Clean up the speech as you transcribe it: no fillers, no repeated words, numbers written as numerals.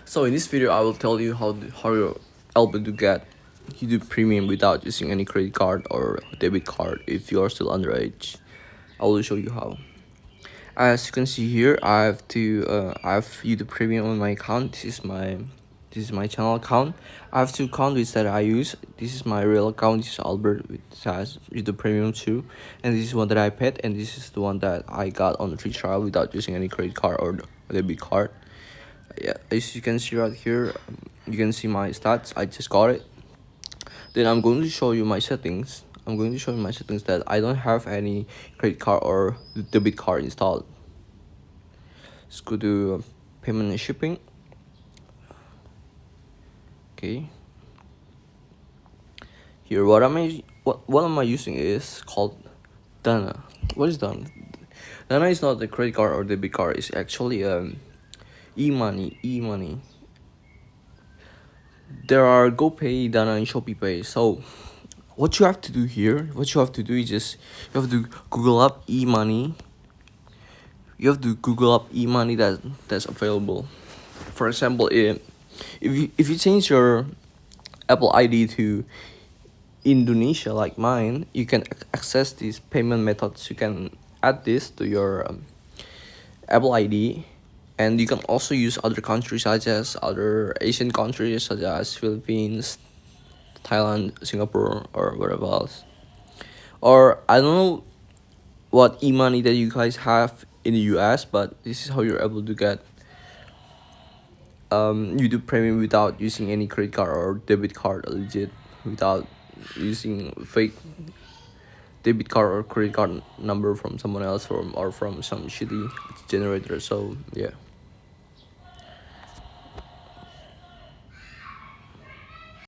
So in this video, I will tell you how you're able to get YouTube Premium without using any credit card or debit card if you are still underage. I will show you how. As you can see here, I have YouTube Premium on my account. This is my channel account. I have two accounts that I use. This is my real account. This is Albert, which has YouTube Premium too, and this is one that I paid, and this is the one that I got on the free trial without using any credit card or debit card. Yeah, as you can see right here, you can see my stats. I just got it. Then I'm going to show you my settings. I'm going to show you my settings that I don't have any credit card or debit card installed. Let's go to payment and shipping. Okay. Here, what am I using is called Dana. What is Dana? Dana is not a credit card or debit card. It's actually e-money. There are GoPay, Dana, and Shopee Pay. So what you have to do here, is just you have to Google up e-money. You have to Google up e-money that's available. For example, if you change your Apple ID to Indonesia like mine, you can access these payment methods. You can add this to your Apple ID, and you can also use other countries such as other Asian countries such as Philippines, Thailand, Singapore, or whatever else. Or I don't know what e-money that you guys have in the US, but this is how you're able to get YouTube Premium without using any credit card or debit card, legit, without using fake debit card or credit card number from someone else or from some shitty generator. So yeah.